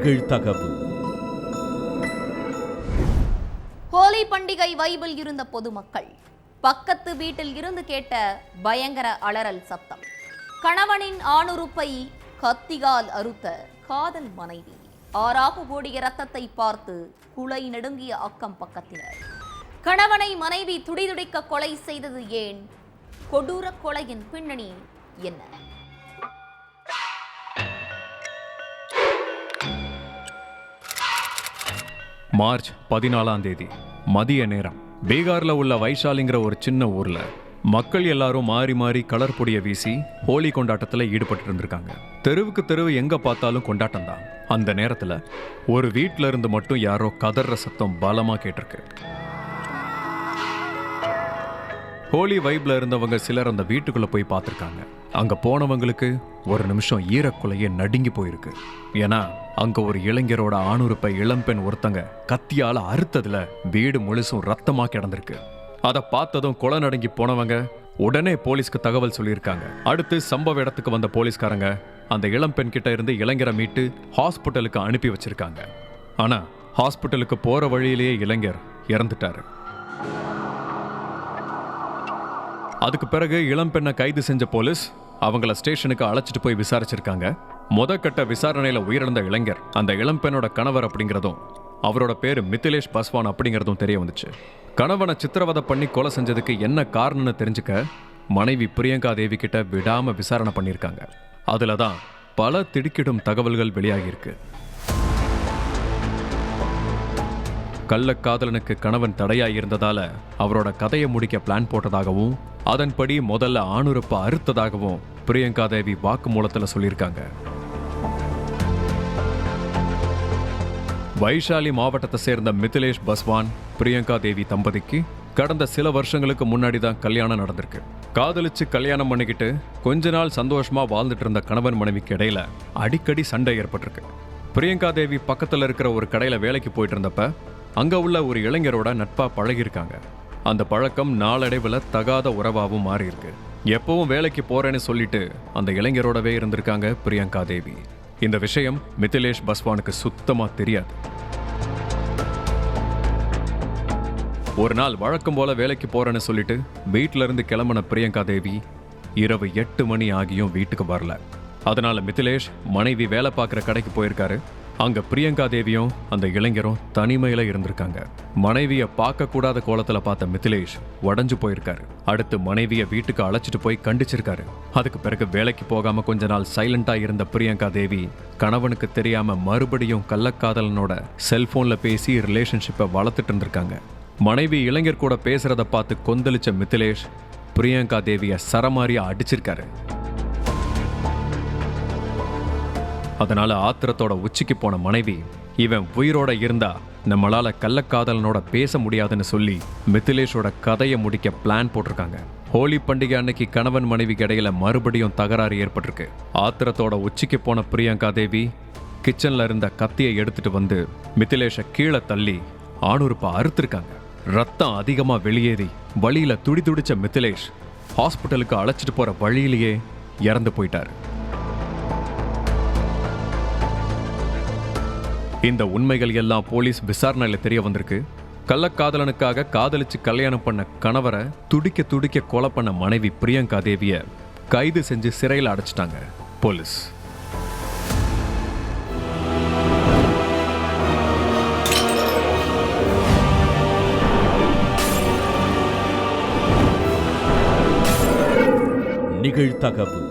நிகழ்தகவு. ஹோலி பண்டிகை வைபில் இருந்த பொதுமக்கள் பக்கத்து வீட்டில் இருந்து கேட்ட பயங்கர அலறல் சத்தம். கணவனின் ஆணுறுப்பை கத்தியால் அறுத்த காதல் மனைவி. ஆறாக ஓடிய ரத்தத்தை பார்த்து குலை நடுங்கிய அக்கம் பக்கத்தினர். கணவனை மனைவி துடிதுடிக்க கொலை செய்தது ஏன்? கொடூர கொலையின் பின்னணி என்ன? மார்ச் 14 மதிய நேரம் பீகார்ல உள்ள வைஷாலிங்கிற ஒரு சின்ன ஊர்ல மக்கள் எல்லாரும் மாறி மாறி கலர் பொடியை வீசி ஹோலி கொண்டாட்டத்துல ஈடுபட்டு இருந்திருக்காங்க. தெருவுக்கு தெருவு எங்க பார்த்தாலும் கொண்டாட்டம் தான். அந்த நேரத்துல ஒரு வீட்டுல இருந்து மட்டும் யாரோ கதற சத்தம் பலமா கேட்டிருக்கு. ஹோலி வைப்ல இருந்தவங்க சிலர் அந்த வீட்டுக்குள்ள போய் பார்த்திருக்காங்க. அங்க போனவங்களுக்கு ஒரு நிமிஷம் ஈரக்குலையே நடுங்கி போயிருக்கு. ஏன்னா அங்க ஒரு இளைஞரோட ஆணுறுப்பை இளம்பெண் ஒருத்தங்க கத்தியால அறுத்ததுல வீடு முழுசும் ரத்தமா கிடந்திருக்கு. அதை பார்த்ததும் கொலை நடுங்கி போனவங்க உடனே போலீஸ்க்கு தகவல் சொல்லியிருக்காங்க. அடுத்து சம்பவ இடத்துக்கு வந்த போலீஸ்காரங்க அந்த இளம்பெண் கிட்ட இருந்து இளைஞரை மீட்டு ஹாஸ்பிட்டலுக்கு அனுப்பி வச்சிருக்காங்க. ஆனா ஹாஸ்பிட்டலுக்கு போற வழியிலேயே இளைஞர் இறந்துட்டாரு. அதுக்கு பிறகு இளம்பெண்ணை கைது செஞ்ச போலீஸ் அவங்கள ஸ்டேஷனுக்கு அழைச்சிட்டு போய் விசாரிச்சிருக்காங்க. முதற்கட்ட விசாரணையில உயிரிழந்த இளைஞர் அந்த இளம்பெண்ணோட கணவர் அப்படிங்கிறதும் அவரோட பேரு மிதிலேஷ் பஸ்வான் அப்படிங்கிறதும் தெரிய வந்துச்சு. கணவனை சித்திரவதை பண்ணி கொலை செஞ்சதுக்கு என்ன காரணம்னு தெரிஞ்சுக்க மனைவி பிரியங்கா தேவி கிட்ட விடாம விசாரணை பண்ணியிருக்காங்க. அதுலதான் பல திடுக்கிடும் தகவல்கள் வெளியாகியிருக்கு. கள்ளக்காதலனுக்கு கணவன் தடையா இருந்ததால அவரோட கதையை முடிக்க பிளான் போட்டதாகவும் அதன்படி முதல்ல ஆணுறுப்பை அறுத்ததாகவும் பிரியங்கா தேவி வாக்குமூலத்தில் சொல்லியிருக்காங்க. வைஷாலி மாவட்டத்தை சேர்ந்த மிதிலேஷ் பஸ்வான் பிரியங்கா தேவி தம்பதிக்கு கடந்த சில வருஷங்களுக்கு முன்னாடி தான் கல்யாணம் நடந்திருக்கு. காதலிச்சு கல்யாணம் பண்ணிக்கிட்டு கொஞ்ச நாள் சந்தோஷமா வாழ்ந்துட்டு இருந்த கணவன் மனைவிக்கு இடையில அடிக்கடி சண்டை ஏற்பட்டிருக்கு. பிரியங்கா தேவி பக்கத்துல இருக்கிற ஒரு கடையில வேலைக்கு போயிட்டு இருந்தப்ப அங்க உள்ள ஒரு இளைஞரோட நட்பா பழகிருக்காங்க. அந்த பழக்கம் நாளடைவில் தகாத உறவாகவும் மாறி இருக்கு. எப்பவும் வேலைக்கு போறேன்னு சொல்லிட்டு அந்த இளைஞரோடவே இருந்திருக்காங்க பிரியங்கா தேவி. இந்த விஷயம் மிதிலேஷ் பஸ்வானுக்கு சுத்தமா தெரியாது. ஒரு நாள் வழக்கம் போல வேலைக்கு போறேன்னு சொல்லிட்டு வீட்டுல இருந்து கிளம்பின பிரியங்கா தேவி இரவு 8 மணி ஆகியும் வீட்டுக்கு வரல. அதனால மிதிலேஷ் மனைவி வேலை பார்க்குற கடைக்கு போயிருக்காரு. அங்க பிரியங்கா தேவியும் அந்த இளைஞரும் தனிமையில இருந்திருக்காங்க. மனைவிய பார்க்க கூடாத கோலத்துல பார்த்த மிதிலேஷ் உடஞ்சு போயிருக்காரு. அடுத்து மனைவிய வீட்டுக்கு அழைச்சிட்டு போய் கண்டிச்சிருக்காரு. அதுக்கு பிறகு வேலைக்கு போகாம கொஞ்ச நாள் சைலண்டா இருந்த பிரியங்கா தேவி கணவனுக்கு தெரியாம மறுபடியும் கள்ளக்காதலனோட செல்போன்ல பேசி ரிலேஷன்ஷிப்பை வளர்த்துட்டு இருந்திருக்காங்க. மனைவி இளைஞர் கூட பேசுறத பார்த்து கொந்தளிச்ச மிதிலேஷ் பிரியங்கா தேவிய சரமாரியா அடிச்சிருக்காரு. அதனால ஆத்திரத்தோட உச்சிக்கு போன மனைவி இவன் உயிரோட இருந்தா நம்மளால கள்ளக்காதலனோட பேச முடியாதுன்னு சொல்லி மிதிலேஷோட கதையை முடிக்க பிளான் போட்டிருக்காங்க. ஹோலி பண்டிகை அன்னைக்கு கணவன் மனைவிக்கு இடையில மறுபடியும் தகராறு ஏற்பட்டிருக்கு. ஆத்திரத்தோட உச்சிக்கு போன பிரியங்கா தேவி கிச்சன்ல இருந்த கத்தியை எடுத்துட்டு வந்து மிதிலேஷை கீழே தள்ளி ஆணுறுப்பை அறுத்திருக்காங்க. ரத்தம் அதிகமா வெளியேறி வழியில துடிதுடிச்ச மிதிலேஷ் ஹாஸ்பிட்டலுக்கு அழைச்சிட்டு போற வழியிலேயே இறந்து போயிட்டாரு. இந்த உண்மைகள் எல்லாம் போலீஸ் விசாரணையில தெரிய வந்திருக்கு. கள்ளக்காதலனுக்காக காதலிச்சு கல்யாணம் பண்ண கணவரை துடிக்க துடிக்க கொலை பண்ண மனைவி பிரியங்கா தேவிய கைது செஞ்சு சிறையில் அடைச்சிட்டாங்க போலீஸ். நிகழ்தகவு.